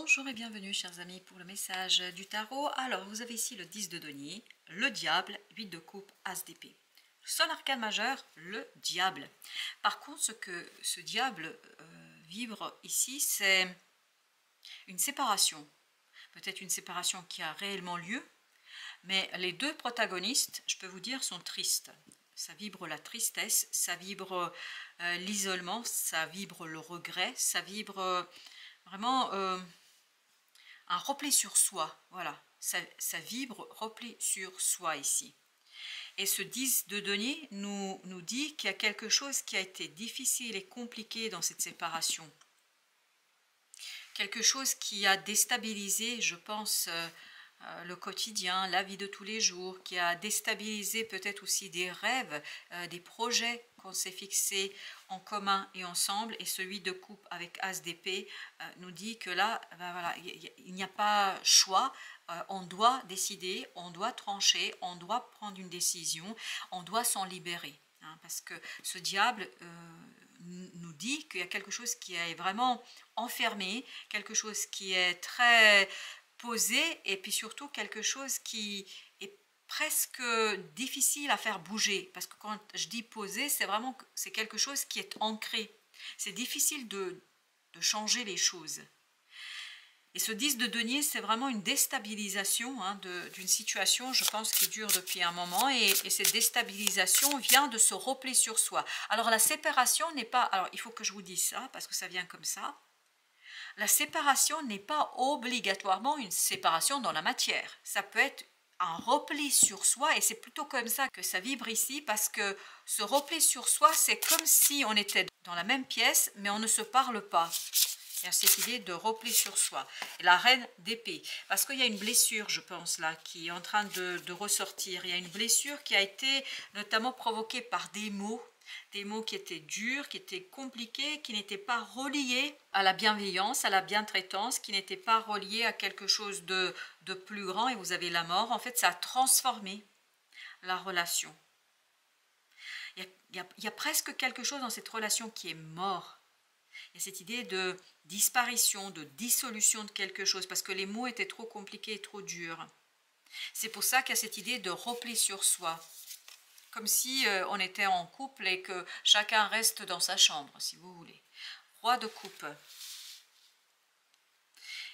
Bonjour et bienvenue chers amis pour le message du tarot. Alors vous avez ici le 10 de denier, le diable, 8 de coupe, as d'épée. Seul arcane majeur, le diable. Par contre ce que ce diable vibre ici, c'est une séparation. Peut-être une séparation qui a réellement lieu, mais les deux protagonistes, je peux vous dire, sont tristes. Ça vibre la tristesse, ça vibre l'isolement, ça vibre le regret, ça vibre vraiment un repli sur soi. Voilà, ça vibre repli sur soi ici. Et ce 10 de denier nous dit qu'il y a quelque chose qui a été difficile et compliqué dans cette séparation. Quelque chose qui a déstabilisé, je pense, le quotidien, la vie de tous les jours, qui a déstabilisé peut-être aussi des rêves, des projets qu'on s'est fixés en commun et ensemble. Et celui de coupe avec as d'épée nous dit que là, ben voilà, il n'y a pas choix, on doit décider, on doit trancher, on doit prendre une décision, on doit s'en libérer. Hein, parce que ce diable nous dit qu'il y a quelque chose qui est vraiment enfermé, quelque chose qui est très posé et puis surtout quelque chose qui est presque difficile à faire bouger. Parce que quand je dis posé, c'est vraiment c'est quelque chose qui est ancré. C'est difficile de changer les choses. Et ce 10 de denier, c'est vraiment une déstabilisation hein, d'une situation, je pense, qui dure depuis un moment. Et cette déstabilisation vient de se replier sur soi. Alors la séparation n'est pas... Alors il faut que je vous dise ça, parce que ça vient comme ça. La séparation n'est pas obligatoirement une séparation dans la matière. Ça peut être un repli sur soi et c'est plutôt comme ça que ça vibre ici parce que ce repli sur soi, c'est comme si on était dans la même pièce mais on ne se parle pas. Il y a cette idée de repli sur soi. Et la reine d'épée, parce qu'il y a une blessure, je pense, là, qui est en train de ressortir. Il y a une blessure qui a été notamment provoquée par des mots qui étaient durs, qui étaient compliqués, qui n'étaient pas reliés à la bienveillance, à la bientraitance, qui n'étaient pas reliés à quelque chose de plus grand, et vous avez la mort. En fait, ça a transformé la relation. Il y a presque quelque chose dans cette relation qui est mort. Il y a cette idée de disparition, de dissolution de quelque chose, parce que les mots étaient trop compliqués et trop durs. C'est pour ça qu'il y a cette idée de repli sur soi. Comme si on était en couple et que chacun reste dans sa chambre, si vous voulez. Roi de coupe.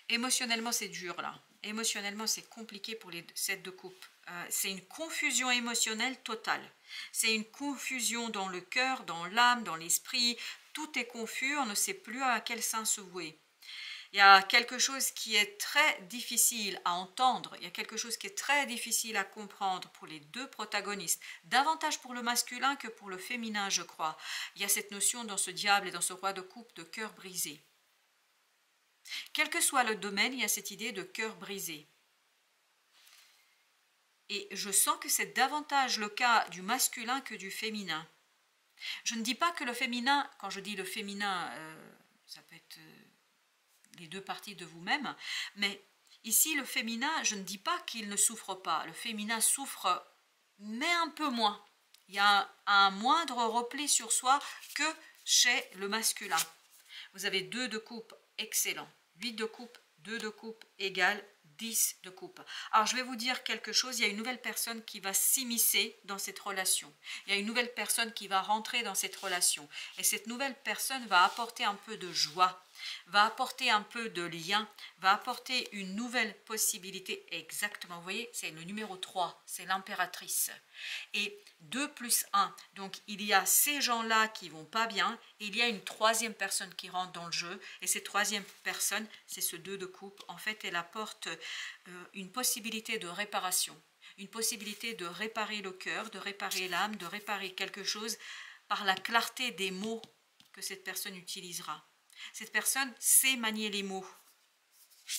Émotionnellement, c'est dur, là. Émotionnellement, c'est compliqué pour les 7 de coupe. C'est une confusion émotionnelle totale. C'est une confusion dans le cœur, dans l'âme, dans l'esprit. Tout est confus, on ne sait plus à quel sein se vouer. Il y a quelque chose qui est très difficile à entendre, il y a quelque chose qui est très difficile à comprendre pour les deux protagonistes, davantage pour le masculin que pour le féminin, je crois. Il y a cette notion dans ce diable et dans ce roi de coupe de cœur brisé. Quel que soit le domaine, il y a cette idée de cœur brisé. Et je sens que c'est davantage le cas du masculin que du féminin. Je ne dis pas que le féminin, quand je dis le féminin, ça peut être... les deux parties de vous-même, mais ici le féminin, je ne dis pas qu'il ne souffre pas, le féminin souffre, mais un peu moins. Il y a un moindre repli sur soi que chez le masculin. Vous avez 2 de coupe, excellent, 8 de coupe, 2 de coupe égale 10 de coupe. Alors je vais vous dire quelque chose, il y a une nouvelle personne qui va s'immiscer dans cette relation. Il y a une nouvelle personne qui va rentrer dans cette relation. Et cette nouvelle personne va apporter un peu de joie, va apporter un peu de lien, va apporter une nouvelle possibilité. Exactement, vous voyez, c'est le numéro 3, c'est l'impératrice. Et 2 plus 1, donc il y a ces gens-là qui vont pas bien, et il y a une troisième personne qui rentre dans le jeu, et cette troisième personne, c'est ce 2 de coupe. En fait, elle apporte une possibilité de réparation, une possibilité de réparer le cœur, de réparer l'âme, de réparer quelque chose par la clarté des mots que cette personne utilisera. Cette personne sait manier les mots.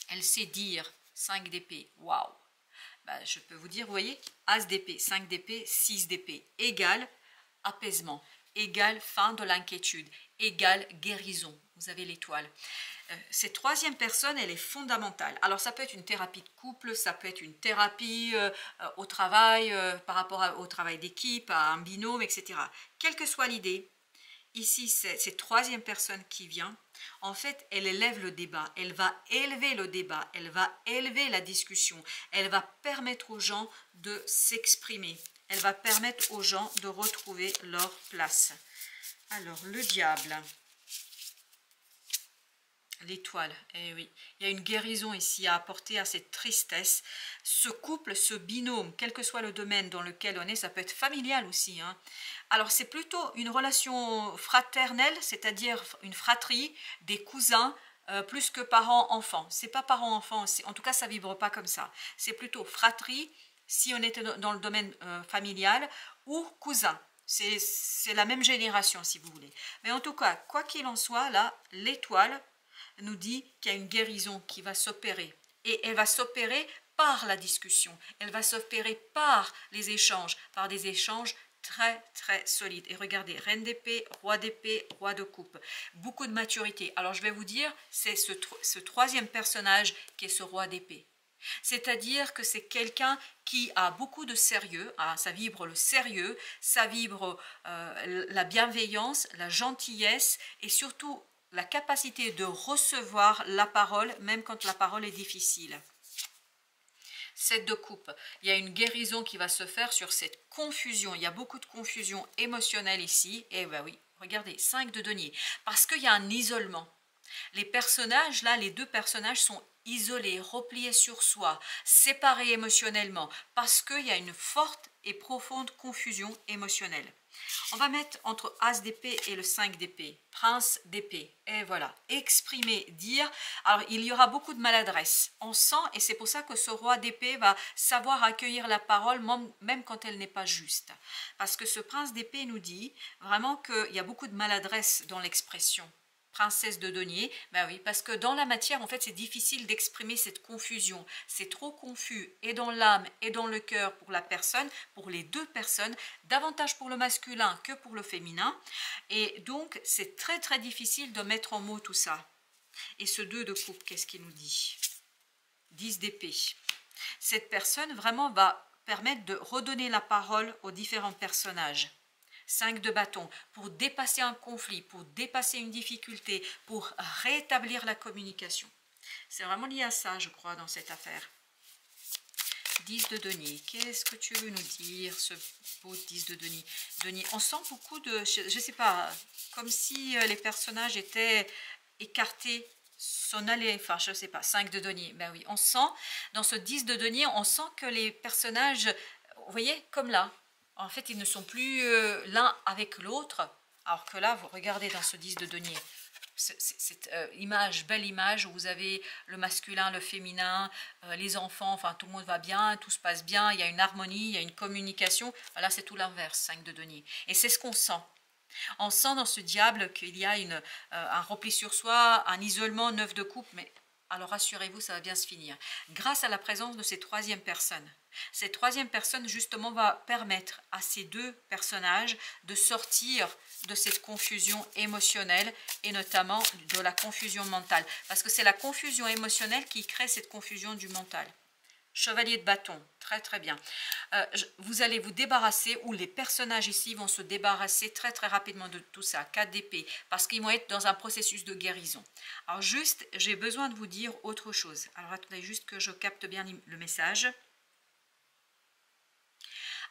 Elle sait dire 5 d'épée. Waouh! Ben, je peux vous dire, vous voyez, as d'épée, 5 d'épée, 6 d'épée, égale apaisement, égale fin de l'inquiétude, égale guérison. Vous avez l'étoile. Cette troisième personne, elle est fondamentale. Alors, ça peut être une thérapie de couple, ça peut être une thérapie au travail, par rapport au travail d'équipe, à un binôme, etc. Quelle que soit l'idée, ici, c'est cette troisième personne qui vient. En fait, elle élève le débat, elle va élever le débat, elle va élever la discussion, elle va permettre aux gens de s'exprimer, elle va permettre aux gens de retrouver leur place. Alors, le diable, l'étoile, eh oui, il y a une guérison ici à apporter à cette tristesse. Ce couple, ce binôme, quel que soit le domaine dans lequel on est, ça peut être familial aussi, hein. Alors c'est plutôt une relation fraternelle, c'est-à-dire une fratrie, des cousins, plus que parents-enfants. C'est pas parents-enfants, en tout cas ça vibre pas comme ça. C'est plutôt fratrie, si on était dans le domaine familial, ou cousin. C'est la même génération si vous voulez. Mais en tout cas, quoi qu'il en soit, là, l'étoile nous dit qu'il y a une guérison qui va s'opérer. Et elle va s'opérer par la discussion, elle va s'opérer par les échanges, par des échanges très très solides. Et regardez, reine d'épée, roi de coupe, beaucoup de maturité. Alors je vais vous dire, c'est ce troisième personnage qui est ce roi d'épée. C'est-à-dire que c'est quelqu'un qui a beaucoup de sérieux, hein, ça vibre le sérieux, ça vibre la bienveillance, la gentillesse et surtout la capacité de recevoir la parole, même quand la parole est difficile. 7 de coupe, il y a une guérison qui va se faire sur cette confusion. Il y a beaucoup de confusion émotionnelle ici. Et ben oui, regardez, 5 de denier. Parce qu'il y a un isolement. Les personnages, là, les deux personnages sont isolés, repliés sur soi, séparés émotionnellement. Parce qu'il y a une forte et profonde confusion émotionnelle. On va mettre entre As d'épée et le 5 d'épée, Prince d'épée. Et voilà, exprimer, dire. Alors, il y aura beaucoup de maladresse. On sent, et c'est pour ça que ce roi d'épée va savoir accueillir la parole, même quand elle n'est pas juste. Parce que ce prince d'épée nous dit vraiment qu'il y a beaucoup de maladresse dans l'expression. Princesse de denier, ben oui, parce que dans la matière, en fait, c'est difficile d'exprimer cette confusion. C'est trop confus, et dans l'âme et dans le cœur pour la personne, pour les deux personnes, davantage pour le masculin que pour le féminin. Et donc, c'est très très difficile de mettre en mots tout ça. Et ce 2 de coupe, qu'est-ce qu'il nous dit? 10 d'épée. Cette personne vraiment va permettre de redonner la parole aux différents personnages. 5 de bâton, pour dépasser un conflit, pour dépasser une difficulté, pour rétablir la communication. C'est vraiment lié à ça, je crois, dans cette affaire. 10 de denier, qu'est-ce que tu veux nous dire, ce beau 10 de denier? On sent beaucoup de, je ne sais pas, comme si les personnages étaient écartés, s'en allaient, enfin je ne sais pas, 5 de denier, ben oui, on sent, dans ce 10 de denier, on sent que les personnages, vous voyez, comme là, en fait, ils ne sont plus l'un avec l'autre, alors que là, vous regardez dans ce 10 de denier, cette image, belle image où vous avez le masculin, le féminin, les enfants, enfin tout le monde va bien, tout se passe bien, il y a une harmonie, il y a une communication. Là, c'est tout l'inverse, 5 de denier. Et c'est ce qu'on sent. On sent dans ce diable qu'il y a un repli sur soi, un isolement, 9 de coupe, mais alors rassurez-vous, ça va bien se finir. Grâce à la présence de ces troisième personnes. Cette troisième personne, justement, va permettre à ces deux personnages de sortir de cette confusion émotionnelle et notamment de la confusion mentale. Parce que c'est la confusion émotionnelle qui crée cette confusion du mental. Chevalier de bâton, très très bien. Vous allez vous débarrasser, ou les personnages ici vont se débarrasser très très rapidement de tout ça, 4 d'épée, parce qu'ils vont être dans un processus de guérison. Alors juste, j'ai besoin de vous dire autre chose. Alors attendez juste que je capte bien le message.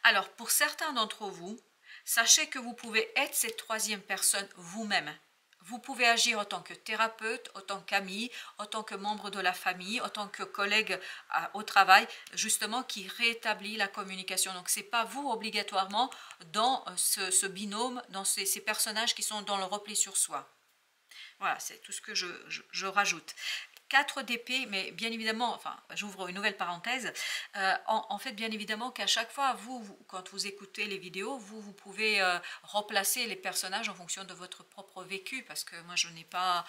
Alors pour certains d'entre vous, sachez que vous pouvez être cette troisième personne vous-même. Vous pouvez agir en tant que thérapeute, en tant qu'ami, en tant que membre de la famille, en tant que collègue au travail, justement qui rétablit la communication. Donc ce n'est pas vous obligatoirement dans ce binôme, dans ces personnages qui sont dans le repli sur soi. Voilà, c'est tout ce que je rajoute. 4 d'épée, mais bien évidemment, enfin, j'ouvre une nouvelle parenthèse, en fait, bien évidemment qu'à chaque fois, quand vous écoutez les vidéos, vous pouvez replacer les personnages en fonction de votre propre vécu, parce que moi, je n'ai pas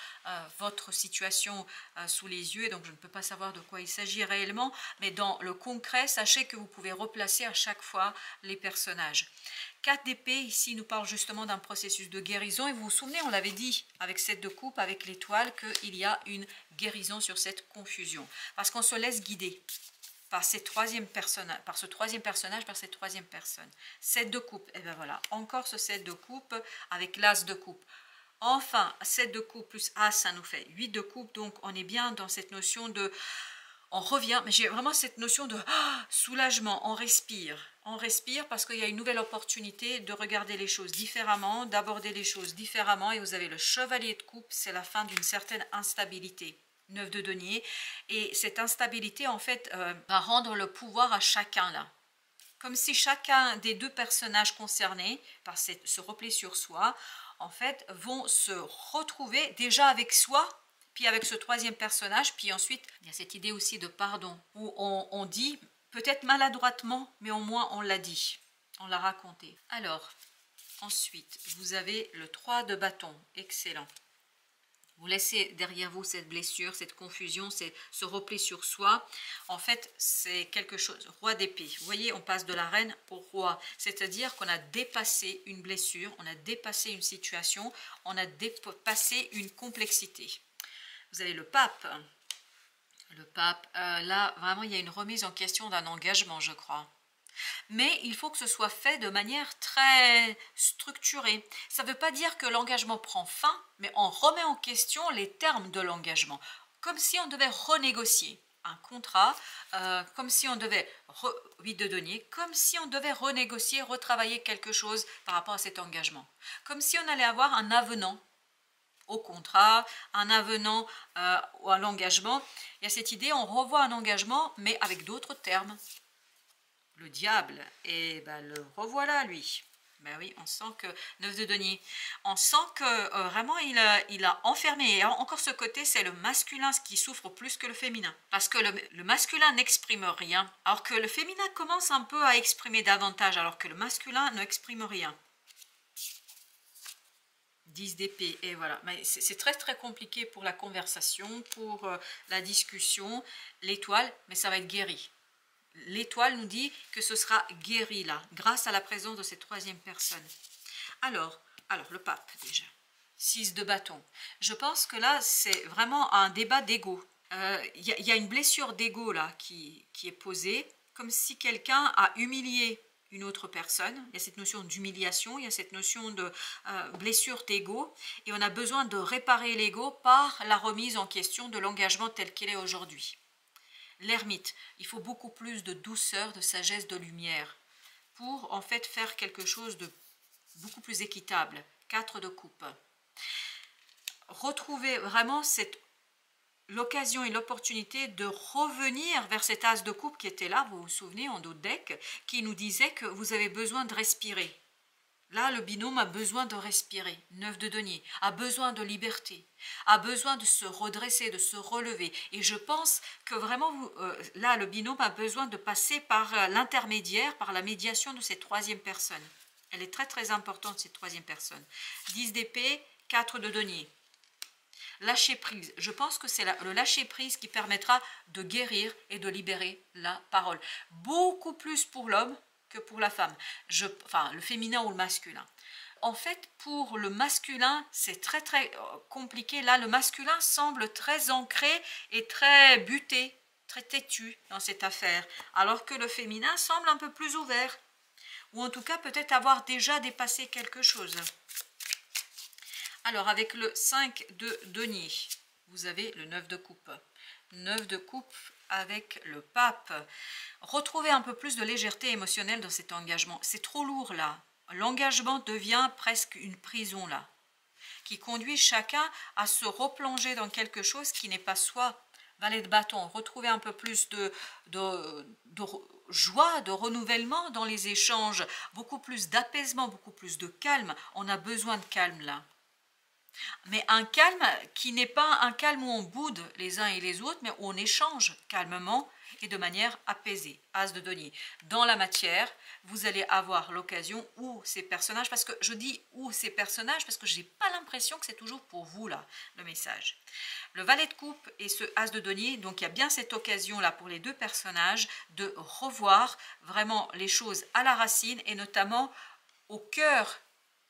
votre situation sous les yeux, donc je ne peux pas savoir de quoi il s'agit réellement, mais dans le concret, sachez que vous pouvez replacer à chaque fois les personnages. 4 d'épée, ici, nous parle justement d'un processus de guérison. Et vous vous souvenez, on l'avait dit avec 7 de coupe, avec l'étoile, qu'il y a une guérison sur cette confusion. Parce qu'on se laisse guider par ce troisième personnage, par cette troisième personne. 7 de coupe, et bien voilà, encore ce 7 de coupe avec l'as de coupe. Enfin, 7 de coupe plus As, ça nous fait 8 de coupe. Donc, on est bien dans cette notion de... On revient, mais j'ai vraiment cette notion de soulagement, on respire. On respire parce qu'il y a une nouvelle opportunité de regarder les choses différemment, d'aborder les choses différemment. Et vous avez le chevalier de coupe, c'est la fin d'une certaine instabilité. 9 de denier. Et cette instabilité, en fait, va rendre le pouvoir à chacun là. Comme si chacun des deux personnages concernés par ce repli sur soi, en fait, vont se retrouver déjà avec soi, puis avec ce troisième personnage, puis ensuite, il y a cette idée aussi de pardon, où on dit, peut-être maladroitement, mais au moins on l'a dit, on l'a raconté. Alors, ensuite, vous avez le 3 de bâton, excellent. Vous laissez derrière vous cette blessure, cette confusion, ce repli sur soi. En fait, c'est quelque chose. Roi d'épée. Vous voyez, on passe de la reine au roi. C'est-à-dire qu'on a dépassé une blessure, on a dépassé une situation, on a dépassé une complexité. Vous avez le pape. Le pape, là, vraiment, il y a une remise en question d'un engagement, je crois. Mais il faut que ce soit fait de manière très structurée. Ça ne veut pas dire que l'engagement prend fin, mais on remet en question les termes de l'engagement, comme si on devait renégocier un contrat, comme si on devait, 8 de denier, comme si on devait renégocier, retravailler quelque chose par rapport à cet engagement. Comme si on allait avoir un avenant au contrat, un avenant à l'engagement. Il y a cette idée, on revoit un engagement, mais avec d'autres termes. Le diable, et ben le revoilà lui. Ben oui, on sent que 9 de denier, on sent que vraiment il a enfermé. Et encore ce côté, c'est le masculin qui souffre plus que le féminin. Parce que le masculin n'exprime rien, alors que le féminin commence un peu à exprimer davantage, alors que le masculin n'exprime rien. 10 d'épée, et voilà. C'est très très compliqué pour la conversation, pour la discussion, l'étoile, mais ça va être guéri. L'étoile nous dit que ce sera guéri là, grâce à la présence de cette troisième personne. Alors le pape déjà. 6 de bâton. Je pense que là, c'est vraiment un débat d'ego. Il y a une blessure d'ego là qui est posée, comme si quelqu'un a humilié une autre personne. Il y a cette notion d'humiliation, il y a cette notion de blessure d'ego, et on a besoin de réparer l'ego par la remise en question de l'engagement tel qu'il est aujourd'hui. L'ermite, il faut beaucoup plus de douceur, de sagesse, de lumière pour en fait faire quelque chose de beaucoup plus équitable. 4 de coupe. Retrouver vraiment l'occasion et l'opportunité de revenir vers cet as de coupe qui était là, vous vous souvenez, en dos de deck, qui nous disait que vous avez besoin de respirer. Là, le binôme a besoin de respirer, 9 de denier, a besoin de liberté, a besoin de se redresser, de se relever. Et je pense que vraiment, là, le binôme a besoin de passer par l'intermédiaire, par la médiation de cette troisième personne. Elle est très très importante, cette troisième personne. 10 d'épée, 4 de denier. Lâcher prise. Je pense que c'est le lâcher prise qui permettra de guérir et de libérer la parole. Beaucoup plus pour l'homme que pour la femme, enfin le féminin ou le masculin. En fait, pour le masculin, c'est très très compliqué. Là, le masculin semble très ancré et très buté, très têtu dans cette affaire, alors que le féminin semble un peu plus ouvert, ou en tout cas peut-être avoir déjà dépassé quelque chose. Alors, avec le 5 de denier, vous avez le 9 de coupe. 9 de coupe avec le pape. Retrouvez un peu plus de légèreté émotionnelle dans cet engagement. C'est trop lourd là. L'engagement devient presque une prison là, qui conduit chacun à se replonger dans quelque chose qui n'est pas soi. Valet de bâton, retrouver un peu plus de joie, de renouvellement dans les échanges, beaucoup plus d'apaisement, beaucoup plus de calme. On a besoin de calme là. Mais un calme qui n'est pas un calme où on boude les uns et les autres, mais où on échange calmement et de manière apaisée. As de denier. Dans la matière, vous allez avoir l'occasion où ces personnages, parce que je dis où ces personnages, parce que je n'ai pas l'impression que c'est toujours pour vous là, le message. Le valet de coupe et ce as de denier, donc il y a bien cette occasion là pour les deux personnages de revoir vraiment les choses à la racine et notamment au cœur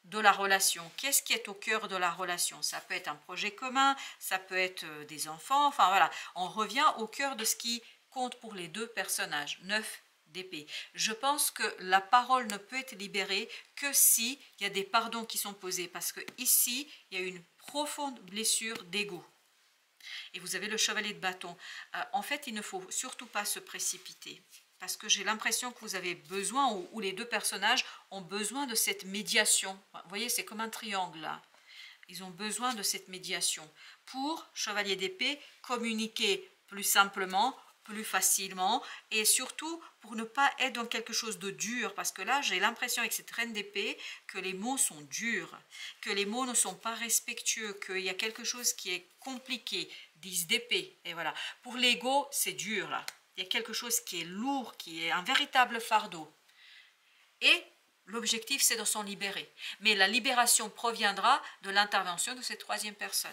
de la relation. Qu'est-ce qui est au cœur de la relation? Ça peut être un projet commun, ça peut être des enfants, enfin voilà, on revient au cœur de ce qui compte pour les deux personnages. 9 d'épée. Je pense que la parole ne peut être libérée que si il y a des pardons qui sont posés, parce que ici, il y a une profonde blessure d'ego. Et vous avez le chevalier de bâton. En fait, il ne faut surtout pas se précipiter, parce que j'ai l'impression que vous avez besoin, ou les deux personnages ont besoin de cette médiation. Vous voyez, c'est comme un triangle là. Ils ont besoin de cette médiation pour, chevalier d'épée, communiquer plus simplement, plus facilement, et surtout pour ne pas être dans quelque chose de dur, parce que là j'ai l'impression avec cette reine d'épée que les mots sont durs, que les mots ne sont pas respectueux, qu'il y a quelque chose qui est compliqué, 10 d'épée, et voilà. Pour l'ego c'est dur là, il y a quelque chose qui est lourd, qui est un véritable fardeau, et l'objectif c'est de s'en libérer, mais la libération proviendra de l'intervention de cette troisième personne.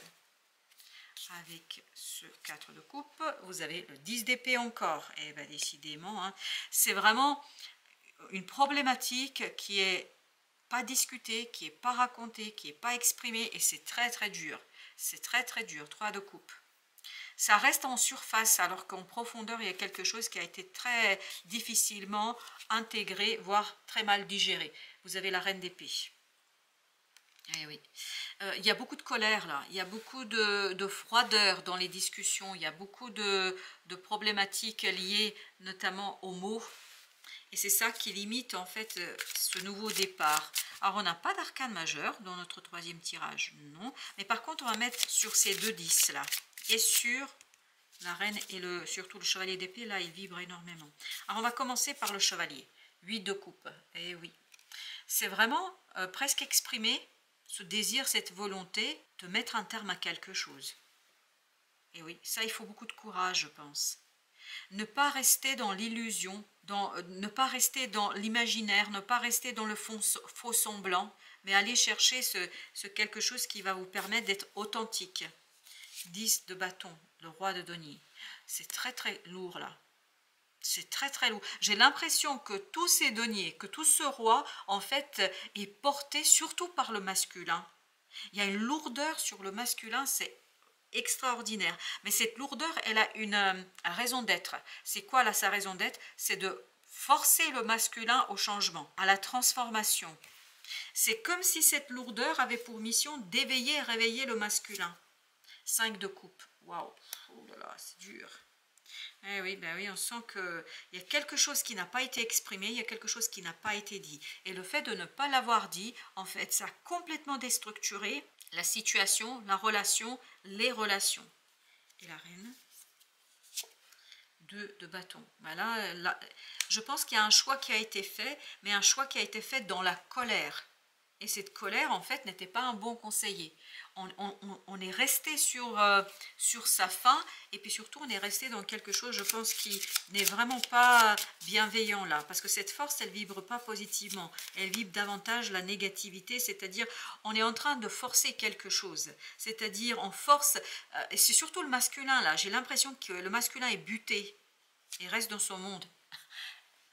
Avec ce 4 de coupe, vous avez le 10 d'épée encore. Et bien décidément, hein, c'est vraiment une problématique qui est pas discutée, qui n'est pas racontée, qui n'est pas exprimée, et c'est très très dur. C'est très très dur, 3 de coupe. Ça reste en surface, alors qu'en profondeur, il y a quelque chose qui a été très difficilement intégré, voire très mal digéré. Vous avez la reine d'épée. Eh oui. Il y a beaucoup de colère là, il y a beaucoup de froideur dans les discussions, il y a beaucoup de problématiques liées notamment aux mots, et c'est ça qui limite en fait ce nouveau départ. Alors on n'a pas d'arcane majeur dans notre troisième tirage, non, mais par contre on va mettre sur ces deux 10 là, et sur la reine et surtout le chevalier d'épée, là il vibre énormément. Alors on va commencer par le chevalier, 8 de coupe, et oui, c'est vraiment presque exprimé, ce désir, cette volonté de mettre un terme à quelque chose. Et oui, ça, il faut beaucoup de courage, je pense. Ne pas rester dans l'illusion, ne pas rester dans l'imaginaire, ne pas rester dans le faux semblant, mais aller chercher ce quelque chose qui va vous permettre d'être authentique. 10 de bâton, le roi de denier. C'est très très lourd là. C'est très très lourd. J'ai l'impression que tous ces deniers, que tout ce roi, en fait, est porté surtout par le masculin. Il y a une lourdeur sur le masculin, c'est extraordinaire. Mais cette lourdeur, elle a une raison d'être. C'est quoi là sa raison d'être? C'est de forcer le masculin au changement, à la transformation. C'est comme si cette lourdeur avait pour mission d'éveiller et réveiller le masculin. 5 de coupe. Waouh, oh là là, c'est dur. Eh oui, ben oui, on sent qu'il y a quelque chose qui n'a pas été exprimé, il y a quelque chose qui n'a pas été dit. Et le fait de ne pas l'avoir dit, en fait, ça a complètement déstructuré la situation, la relation, les relations. Et la reine, 2 de bâton. Ben là, je pense qu'il y a un choix qui a été fait, mais un choix qui a été fait dans la colère. Et cette colère, en fait, n'était pas un bon conseiller. On est resté sur sa faim, et puis surtout, on est resté dans quelque chose, je pense, qui n'est vraiment pas bienveillant là. Parce que cette force, elle ne vibre pas positivement. Elle vibre davantage la négativité, c'est-à-dire, on est en train de forcer quelque chose. C'est-à-dire, on force, et c'est surtout le masculin là. J'ai l'impression que le masculin est buté et reste dans son monde.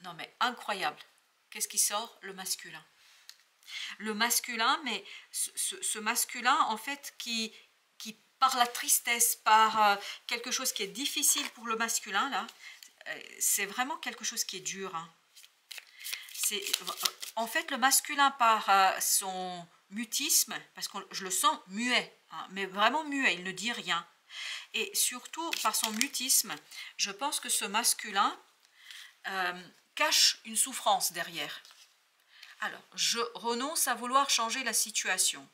Non mais incroyable. Qu'est-ce qui sort? Le masculin. Le masculin, mais ce masculin en fait qui par la tristesse, par quelque chose qui est difficile pour le masculin là, c'est vraiment quelque chose qui est dur. Hein. En fait le masculin par son mutisme, parce que je le sens muet, hein, mais vraiment muet, il ne dit rien. Et surtout par son mutisme, je pense que ce masculin cache une souffrance derrière. Alors, je renonce à vouloir changer la situation.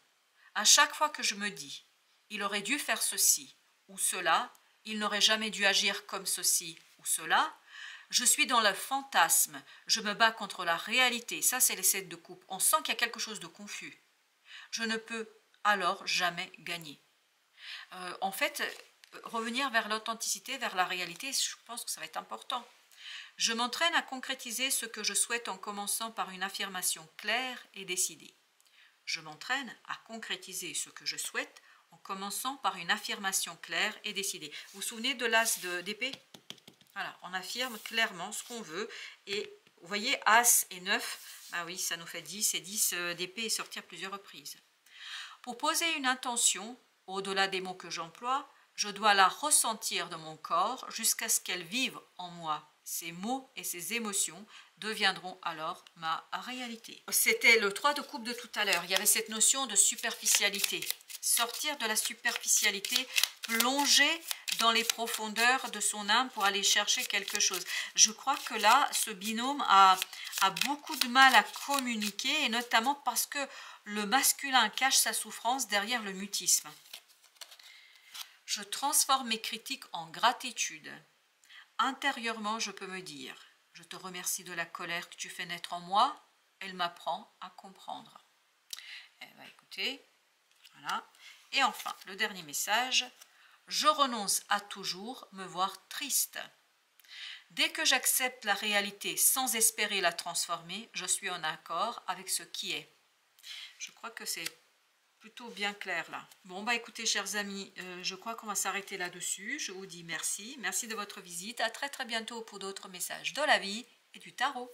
À chaque fois que je me dis, il aurait dû faire ceci ou cela, il n'aurait jamais dû agir comme ceci ou cela, je suis dans le fantasme, je me bats contre la réalité. Ça, c'est les 7 de coupe. On sent qu'il y a quelque chose de confus. Je ne peux alors jamais gagner. En fait, revenir vers l'authenticité, vers la réalité, je pense que ça va être important. Je m'entraîne à concrétiser ce que je souhaite en commençant par une affirmation claire et décidée. Je m'entraîne à concrétiser ce que je souhaite en commençant par une affirmation claire et décidée. Vous vous souvenez de l'as d'épée? Voilà, on affirme clairement ce qu'on veut. Et vous voyez, as et 9, ah oui, ça nous fait 10, et 10 d'épée et sortir plusieurs reprises. Pour poser une intention, au-delà des mots que j'emploie, Je dois la ressentir dans mon corps jusqu'à ce qu'elle vive en moi. Ces mots et ces émotions deviendront alors ma réalité. C'était le 3 de coupe de tout à l'heure. Il y avait cette notion de superficialité. Sortir de la superficialité, plonger dans les profondeurs de son âme pour aller chercher quelque chose. Je crois que là, ce binôme a beaucoup de mal à communiquer, et notamment parce que le masculin cache sa souffrance derrière le mutisme. Je transforme mes critiques en gratitude. Intérieurement, je peux me dire, je te remercie de la colère que tu fais naître en moi, elle m'apprend à comprendre. Eh bien, écoutez, voilà. Et enfin, le dernier message, je renonce à toujours me voir triste. Dès que j'accepte la réalité sans espérer la transformer, je suis en accord avec ce qui est. Je crois que c'est plutôt bien clair là. Bon bah écoutez chers amis, je crois qu'on va s'arrêter là-dessus. Je vous dis merci. Merci de votre visite. À très très bientôt pour d'autres messages de la vie et du tarot.